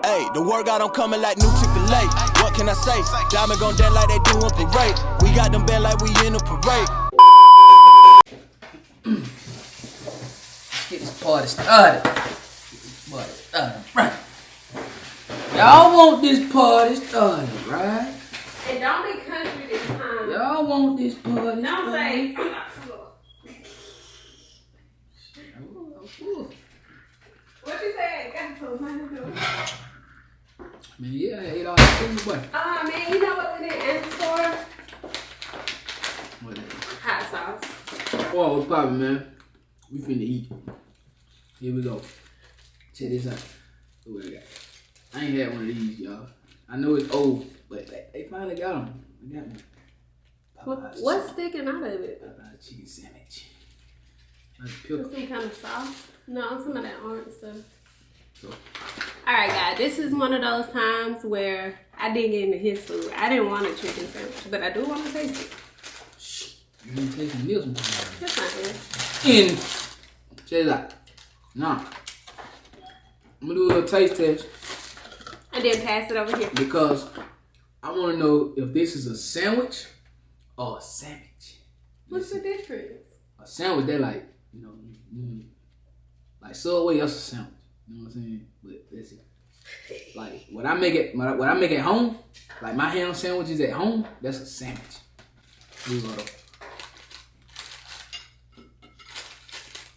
Hey, the word got 'em coming like new Chick-fil-A. What can I say? Diamond gon' dance like they doing parade. We got them bent like we in a parade. Get this party started. Right. Y'all want this party started, right? And don't be country this time. Y'all want this party Don't started. say, I'm not full. I'm full. What you say? Got some money to do. Man, yeah, I ate all that food, boy. Man, you know what we didn't ask for? What is it? Hot sauce. Oh, what's poppin', man? We finna eat. Here we go. Check this out. Look what I got. I ain't had one of these, y'all. I know it's old, but they finally got them. They got one. What's sticking out of it? Popeyes chicken sandwich. Put some kind of sauce? No, some of that orange stuff. So, Alright guys, this is one of those times where I didn't get into his food. I didn't want a chicken sandwich, but I do want to taste it. shh. You didn't taste the meals. That's not good. And check it out. Now, I'm gonna do a little taste test And then pass it over here. because I want to know if this is a sandwich or a sandwich. What's the difference? A sandwich, they like, you know, like Subway, that's a sandwich. You know what I'm saying? But that's it. Like what I make at home, like my ham sandwiches at home, that's a sandwich. Here we go though.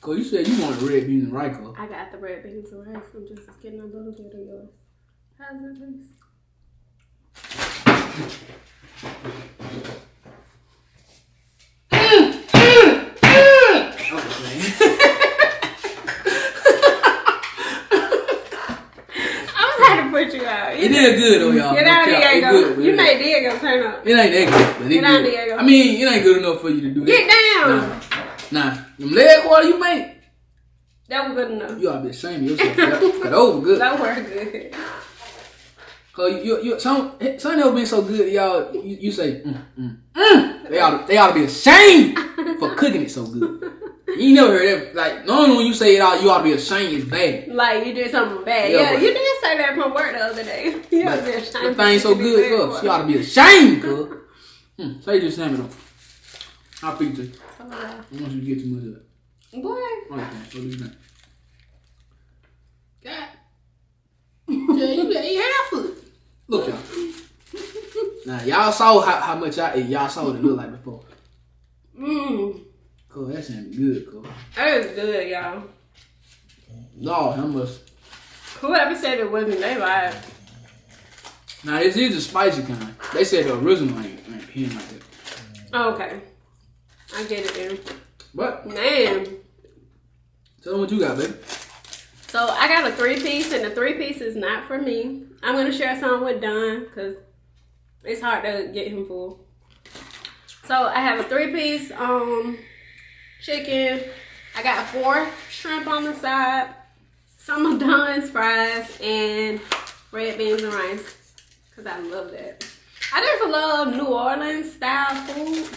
Cause you said you wanted red beans and rice, cuz. I got the red beans and rice. I'm just getting a little bit of yours. How's it taste? Put you out. It did good though, y'all. Get out, Diego. Good, you made Diego turn up. It ain't that good, but it Get out, good. Diego. I mean, it ain't good enough for you to do that. Get down. Nah. Them leg quarter you made, That was good enough. you ought to be ashamed of yourself. That those were good. That were good. Cause some never been so good, y'all. You say, They ought to be ashamed for cooking it so good. You never heard that. Like, normally when you say it out, you ought to be ashamed. It's bad. Like you did something bad. Yeah, Yeah, but- you did say that from work the other day. You ought to be The ashamed. thing so good, cuz. You ought to be ashamed, cuz. Say this salmon though. I'll feed you. I want you to get too much of it. Boy. Okay, so do that. God. Yeah, you ate half of it. Look, y'all. Now, y'all saw how much I ate. Y'all saw what it looked like before. Cool, that sounded good, cool. That is good, y'all. Lord, how much? Whoever said it wasn't, they lied. Now, this is a spicy kind. They said the original ain't hitting like that. Okay. I get it then. But, Man. tell them what you got, baby. So I got a 3-piece, and the 3-piece is not for me. I'm gonna share some with Don because it's hard to get him full. So I have a 3-piece chicken. I got 4 shrimp on the side, some of Don's fries, and red beans and rice because I love that. I just love New Orleans style food.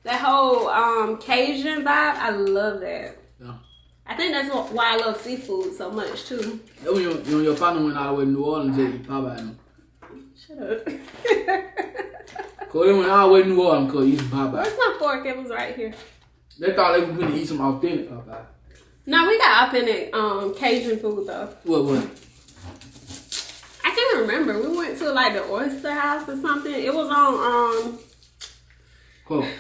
That whole Cajun vibe, I love that. Yeah. I think that's why I love seafood so much too. That when your partner went all the way to New Orleans, they eat Popeyes. Them. Shut up. Cause they went all the way to New Orleans because eat some Popeyes. Where's my fork? It was right here. They thought they were going to eat some authentic Popeyes. No, we got authentic Cajun food though. What? I can't remember. We went to like the Oyster House or something. It was on Cool. it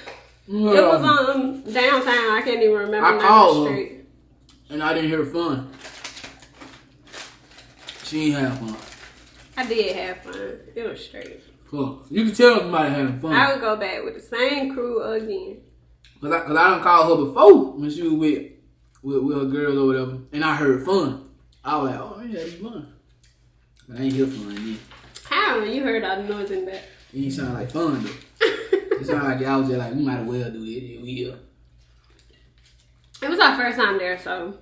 was on downtown. I can't even remember I the called her. street. And I didn't hear fun. She ain't have fun. I did have fun. It was straight. Cool. You can tell somebody having fun. I would go back with the same crew again. Cause I done called her before when she was with her girls or whatever, and I heard fun. I was like, oh, yeah, it's fun. But I ain't hear fun then. How? You heard all the noise in the back. It ain't sound like fun though. It sounded like y'all was just like, we might as well do it. We here. It was our first time there, so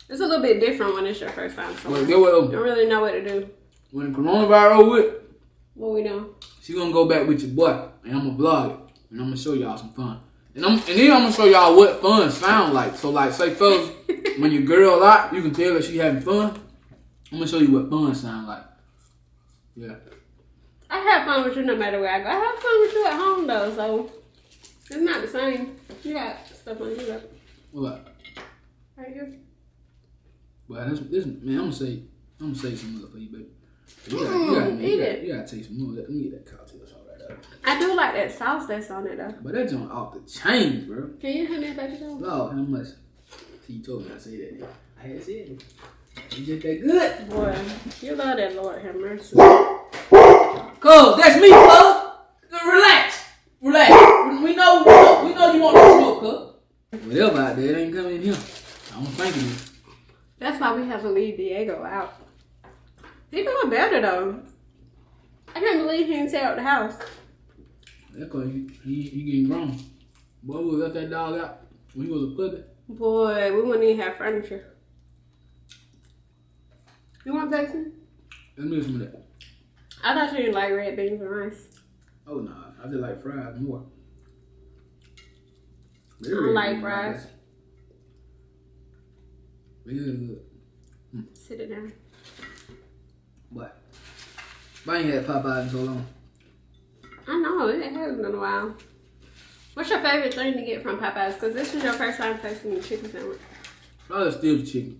it's a little bit different when it's your first time. So Well, you get what? don't really know what to do. When the coronavirus over with, What we do? she gonna go back with your boy, and I'm gonna vlog it, and I'm gonna show y'all some fun. And then I'm gonna show y'all what fun sound like. So like, say fellas, when your girl out, you can tell that she having fun. I'm gonna show you what fun sound like. Yeah. I have fun with you no matter where I go. I have fun with you at home though, so it's not the same. You got stuff on you. What? Right here. But this man, I'm gonna say some more for you, baby. You gotta take some more of that. Let me get that cocktail sauce right there. I do like that sauce that's on it though. But that joint off the chain, bro. Can you hand me a baby sauce? Oh, how much? See, you told me I say that. I had said it. You just that good. Boy, you love that, Lord have mercy. Cuz, that's me, cuz. Relax. We know you want to smoke, cuz. Whatever out there, it ain't coming in here. I don't think it is. That's why we have to leave Diego out. He doing better though. I can't believe he didn't tear up the house. That's cause he getting grown. Boy, we left that dog out when he was a puppy. Boy, we wouldn't even have furniture. You want to take some? Let's make some of that. I thought you didn't like red beans and rice. Oh, nah. I just like fries more. I don't like fries. Really good. Sit it down. But I ain't had Popeyes in so long. I know, it has been a while. What's your favorite thing to get from Popeyes? Because this is your first time tasting the chicken sandwich. Probably still the chicken.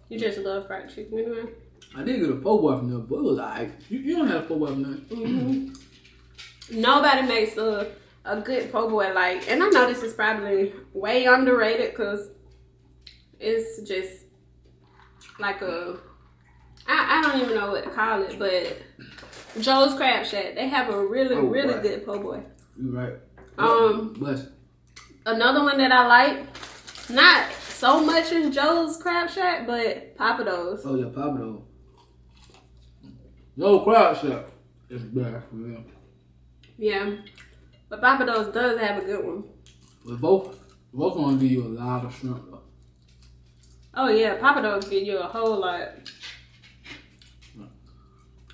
You just love fried chicken anyway? I did get a po' boy from there, but it was alright. You don't have a po' boy from there. Mm-hmm. Nobody makes a good po' boy like, and I know this is probably way underrated because it's just like I don't even know what to call it, but Joe's Crab Shack, they have a really good po' boy. You right. Bless. Another one that I like, not so much as Joe's Crab Shack, but Popeyes. Oh yeah, Popeyes. Joe's Crab Shack is bad for real. Yeah, but Popeyes does have a good one. But both want to give you a lot of shrimp though. Oh yeah, Popeyes give you a whole lot.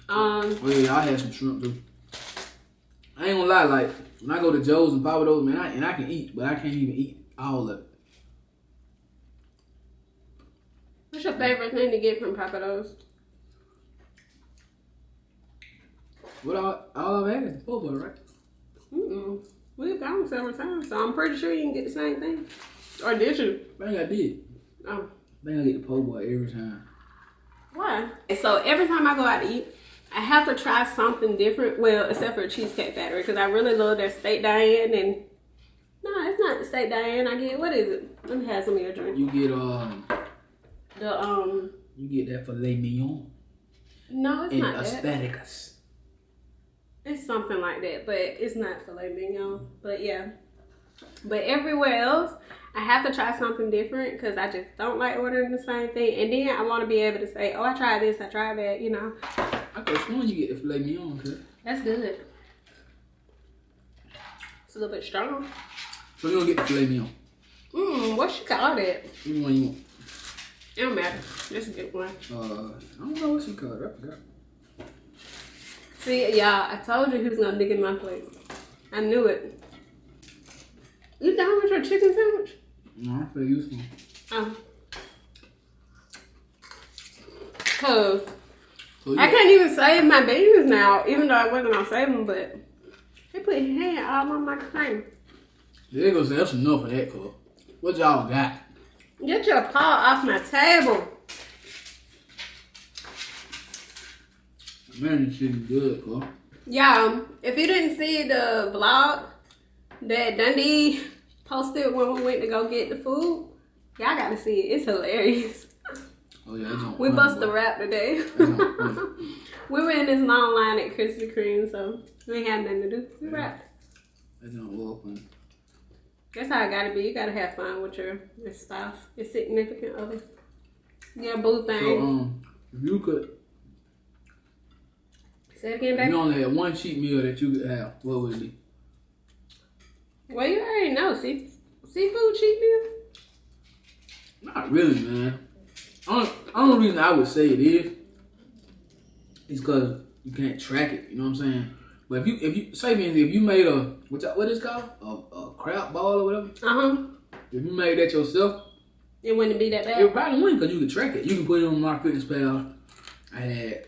Oh yeah, I had some shrimp too. I ain't gonna lie, like when I go to Joe's and Popeyes, man, I can eat, but I can't even eat all of it. What's your favorite thing to get from Popeyes? What all I've had is the po' boy, right? We've gone several times, so I'm pretty sure you can get the same thing. Or did you? I think I did. Oh. I think I get the po' boy every time. Why? So every time I go out to eat, I have to try something different. Well, except for Cheesecake Factory, because I really love their steak Diane. And no, it's not the steak Diane. I get, what is it? Let me have some of your drink. You get You get that filet mignon. No, it's not that. Asparagus. It's something like that, but it's not filet mignon. But yeah. But everywhere else, I have to try something different because I just don't like ordering the same thing. And then I want to be able to say, oh, I tried this, I tried that, you know. I could have sworn you get the filet mignon, cuz. That's good. It's a little bit strong. So you don't get the filet mignon? What you call that? Which one you want? It don't matter. Just a good one. I don't know what she called it. I forgot. See, y'all, I told you he was gonna dig in my plate. I knew it. You done with your chicken sandwich? No, I feel useful. Oh. Cause I can't even save my beans now, even though I wasn't gonna save them, but he put his hand all on my container. There goes, that's enough of that, cuz. What y'all got? Get your paw off my table. Man, this shit is good, cuz. Y'all, if you didn't see the vlog that Dundee posted when we went to go get the food, y'all gotta see it. It's hilarious. Oh yeah, that's on We bust the rap today. We were in this long line at Krispy Kreme, so we ain't had nothing to do. We rapped. That's on well fun. That's how it gotta be. You gotta have fun with your spouse, your significant other, your boo thing. So, if you could, Say it again, if baby. you only had one cheat meal that you could have, what would it be? Well, you already know. Seafood cheat meal? Not really, man. Only reason I would say it is because you can't track it. You know what I'm saying? But if you say, for instance, if you made what is it called, a crab ball or whatever. If you made that yourself, it wouldn't be that bad. it probably wouldn't because you could track it. You can put it on MyFitnessPal. I had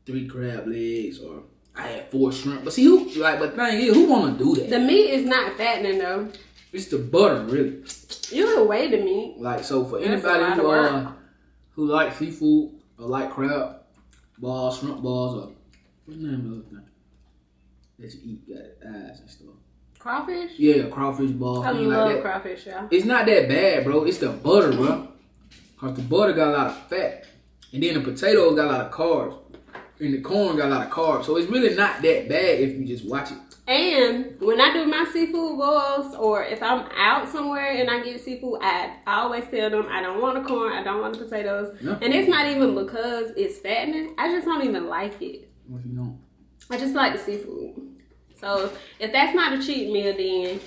3 crab legs, or I had 4 shrimp. But see, but the thing is, who wanna do that? The meat is not fattening though. It's the butter, really. You can weigh the meat. Like, so for That's anybody a lot of who like seafood or like crab balls, shrimp balls, or what's the name of the other thing that you eat? Got eyes and stuff. Crawfish? Yeah, crawfish balls. I things love like that. crawfish, y'all. It's not that bad, bro. It's the butter, bro. Cause the butter got a lot of fat, and then the potatoes got a lot of carbs, and the corn got a lot of carbs. So it's really not that bad if you just watch it. And when I do my seafood boils, or if I'm out somewhere and I get seafood, I always tell them I don't want the corn, I don't want the potatoes. Yeah. And it's not even because it's fattening. I just don't even like it. What you don't? I just like the seafood. So if that's not a cheat meal, then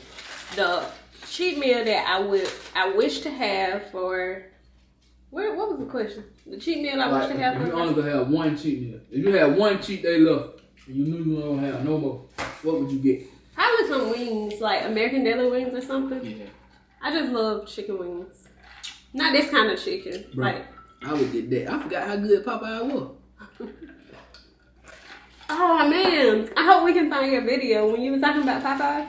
the cheat meal that I wish to have for what was the question? The cheat meal I wish to have for if you only gonna have one cheat meal. If you had one cheat day left and you knew you weren't gonna have no more, what would you get? Probably some wings, like American deli wings or something. Yeah. I just love chicken wings. Not this kind of chicken. Bro, Like, I would get that. I forgot how good Popeye was. oh man, I hope we can find your video when you were talking about Popeyes.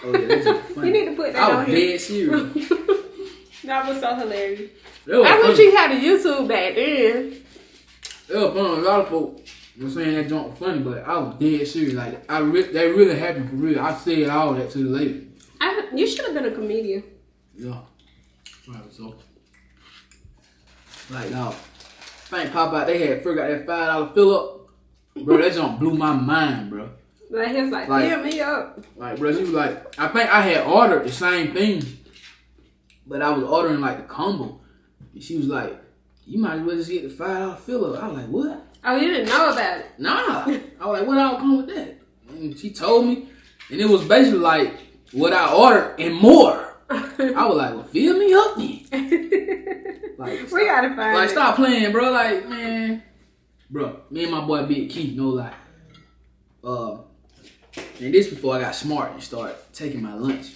Oh yeah, that's just funny. You need to put that I on was here. dead serious. That was so hilarious. That was I wish funny. you had a YouTube back then. It was funny. A lot of folks were saying that junk was funny, but I was dead serious. Like, they really happened for real. I said all that to the lady. You should have been a comedian. Yeah. Right, so. Like, no. Think Popeye, they had figured out that $5 fill up. Bro, that junk blew my mind, bro. Like, he was like, Like- fill me up. Like, bro, she was like, I think I had ordered the same thing, but I was ordering like the combo. And she was like, you might as well just get the $5 fill up. I was like, what? Oh, you didn't know about it. Nah. I was like, what all come with that? And she told me, and it was basically like what I ordered and more. I was like, well, fill me up then. Like, We gotta find like, it. stop playing, bro. Like, man. Bro, me and my boy Big Keith, no lie. And this before I got smart and started taking my lunch.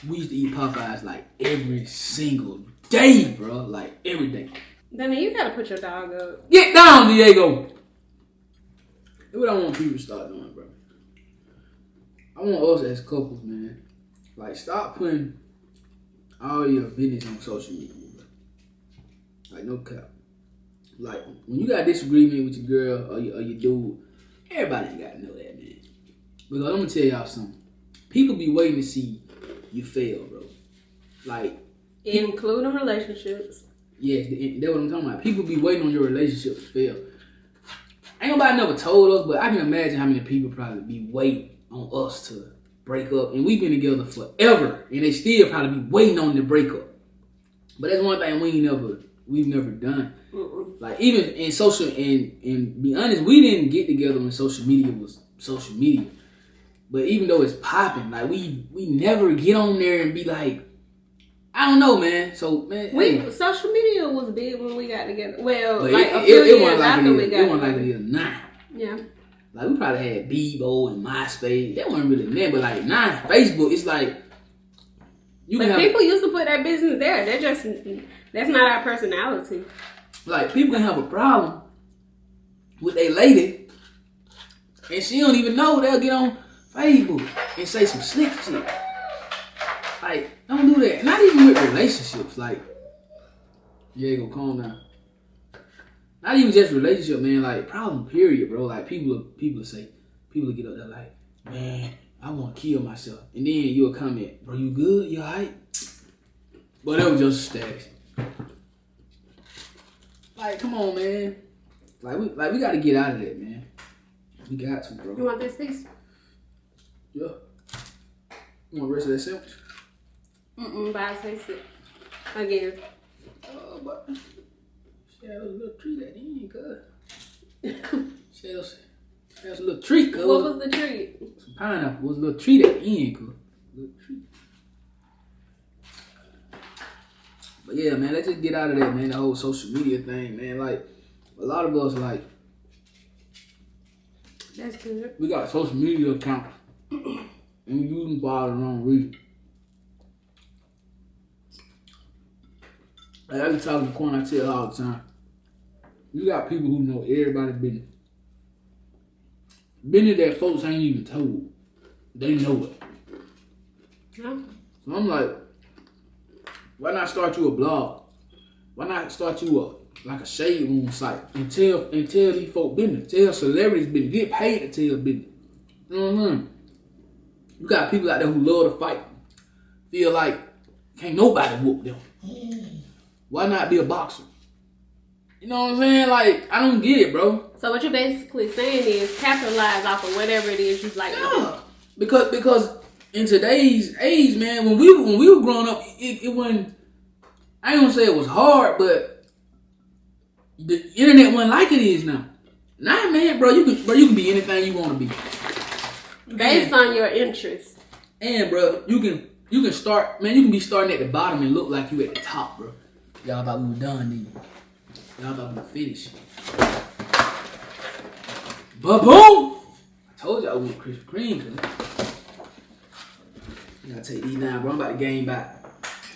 We used to eat Popeyes like every single day, bro. Like, every day. Danny, you gotta put your dog up. Get down, Diego. That's what I want people to start doing, bro. I want us as couples, man. Like, stop putting all your business on social media, bro. Like, no cap. Like, when you got a disagreement with your girl or your dude, everybody ain't got to know that, man. Because I'm going to tell y'all something. People be waiting to see you fail, bro. Like, Including relationships. yes, that's what I'm talking about. People be waiting on your relationship to fail. Ain't nobody never told us, but I can imagine how many people probably be waiting on us to break up. And we've been together forever, and they still probably be waiting on the breakup. But that's one thing we've never done. Mm-mm. Like, even in social, and be honest, we didn't get together when social media was social media. But even though it's popping, like, we never get on there and be like, I don't know, man. So, man, hey. Social media was big when we got together. Well, But like it a few wasn't years like after we got it wasn't like together. it is now. Yeah. Like, we probably had Bebo and MySpace. That wasn't really there, but like now, Facebook, it's like you But can have, people used to put their business there. That's not our personality. like, people can have a problem with their lady, and she don't even know. They'll get on Facebook and say some slick shit. Like, don't do that. Not even with relationships. Like, yeah, go calm down. Not even just relationship, man. Like, problem, period, bro. Like, people get up there like, man, I want to kill myself. And then you'll comment, bro, you good? You alright? But that was just status. Like, come on, man. Like we got to get out of that, man. We got to, bro. You want this piece? Yeah. You want the rest of that sandwich? But I taste it again. Oh, but she had a little treat at the end, cuz. She had a little treat, cuz. What was the treat? Some pineapple was a little treat at the end, cuz. Little treat. But yeah, man, let's just get out of that, man. The whole social media thing, man. Like, a lot of us, like, That's good. we got social media accounts, and we use them for all the wrong reasons. Like, I be talking to Quona, I tell her all the time. You got people who know everybody's business. business that folks ain't even told. They know it. Yeah. So I'm like, why not start you a blog? Why not start you a shade room site and tell these folk business, tell celebrities business, get paid to tell business. You know what I mean? You got people out there who love to fight, feel like can't nobody whoop them. Why not be a boxer? You know what I'm saying? Like, I don't get it, bro. So what you're basically saying is capitalize off of whatever it is you like to do. Because in today's age, man, when we were growing up, it wasn't. I ain't gonna say it was hard, but the internet wasn't like it is now. Nah, man, bro, you can be anything you want to be. Based on your interests. And bro, you can start, man. You can be starting at the bottom and look like you at the top, bro. Y'all thought we were done, then. Y'all thought we were finished. But boom! I told y'all we were Krispy Kreme, cuz. You gotta take these down, bro. I'm about to gain back.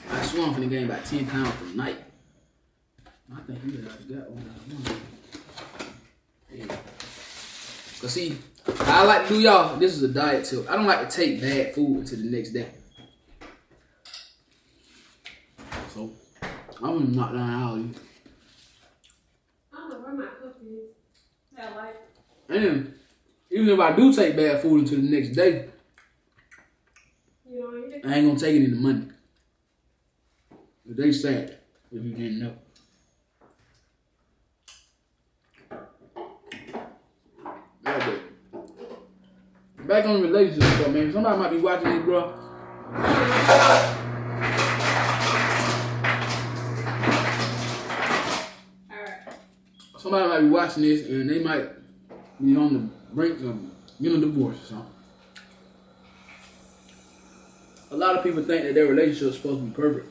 I swear I'm finna gain back 10 pounds tonight. I think you got one. Yeah. Cause see, how I like to do y'all, this is a diet tip. I don't like to take bad food into the next day. So, I'm gonna knock down all these. I don't know where my cookie is. That light. And even if I do take bad food into the next day, You don't eat it? I ain't gonna take it in the money. But they sad if you didn't know. Yeah, but back on the relationship stuff, man. Somebody might be watching this, bro. Somebody might be watching this and they might be on the brink of getting a divorce or something. A lot of people think that their relationship is supposed to be perfect.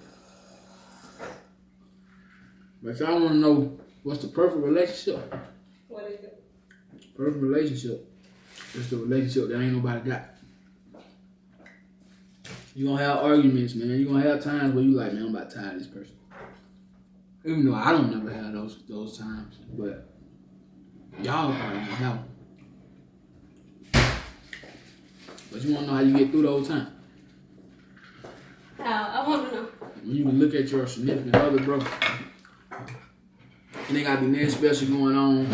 But if y'all want to know what's the perfect relationship, What is it? perfect relationship is the relationship that ain't nobody got. You're going to have arguments, man. You're going to have times where you like, man, I'm about tired of this person. Even though I don't never have those times, but y'all probably gonna have them. But you wanna know how you get through those times? I want to know. When you can look at your significant other, bro, and they gotta be nothing special going on.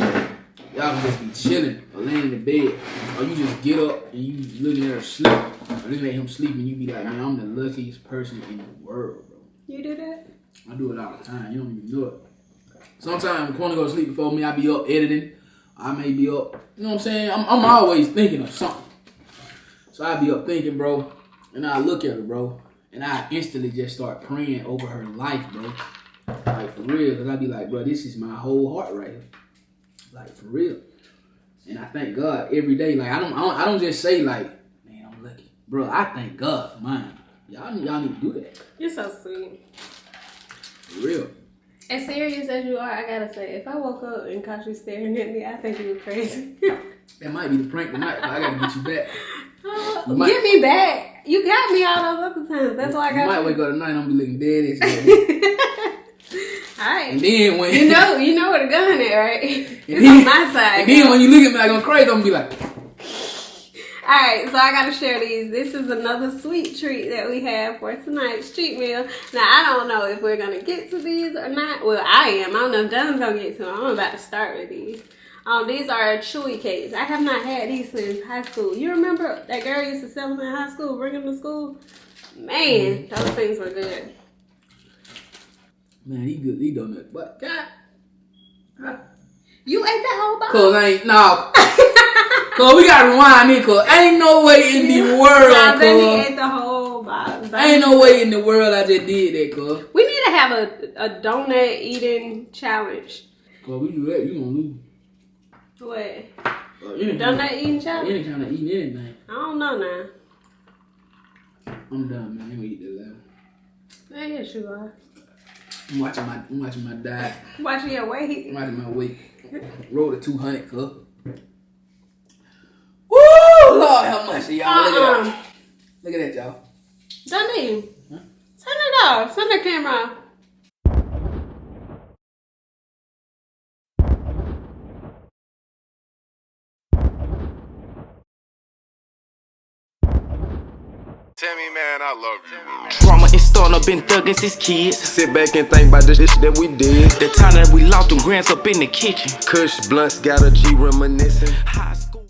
Y'all can just be chilling or laying in the bed, or you just get up and you looking at her sleep, or they let him sleep and you be like, man, I'm the luckiest person in the world, bro. You do that? I do it all the time. You don't even know it. Sometimes when Quona go to sleep before me, I be up editing. I may be up. You know what I'm saying? I'm always thinking of something. So I be up thinking, bro, and I look at her, bro, and I instantly just start praying over her life, bro. Like for real, cause I be like, bro, this is my whole heart right here. Like for real. And I thank God every day. Like I don't just say like, man, I'm lucky, bro. I thank God for mine. Y'all need to do that. You're so sweet. For real. As serious as you are, I gotta say, if I woke up and caught you staring at me, I think you were crazy. That might be the prank tonight, but I gotta get you back. Get me back. You got me all those other times. That's why I got you. Might wake up tonight and I'm be looking dead as hell. Alright. And then when you know where the gun at, right? It's on my side. And then when you look at me like I'm crazy, I'm gonna be like, Alright, so I gotta share these. This is another sweet treat that we have for tonight's treat meal. Now, I don't know if we're gonna get to these or not. Well, I am. I don't know if John's gonna get to them. I'm about to start with these. These are chewy cakes. I have not had these since high school. You remember that girl used to sell them in high school, bring them to school? Man, those things were good. man, he good, he done that. But God, You ate that whole box? cause I ain't no. Cause we gotta rewind it, cause ain't no way in the world, Nah, then he cuz. ate the whole box. Ain't no way in the world I just did that, cuz. We need to have a donut eating challenge. Cause we do that, you gonna lose. What? Donut eating challenge? Any kind of eating anything. I don't know now. I'm done, man. I ain't gonna eat that level. Man, yes, you are. I'm watching my diet. Watching your weight. I'm watching my weight. Roll to 200, cuz. Woo! Lord, how much y'all? Look at that. Look at that, y'all. Dundee. Huh? Turn it off. Turn the camera off. Timmy, man, I love you. Drama and starting up, been thugging since kids. Sit back and think about the shit that we did. The time that we lost them grands up in the kitchen. Kush blunts got a G reminiscing. High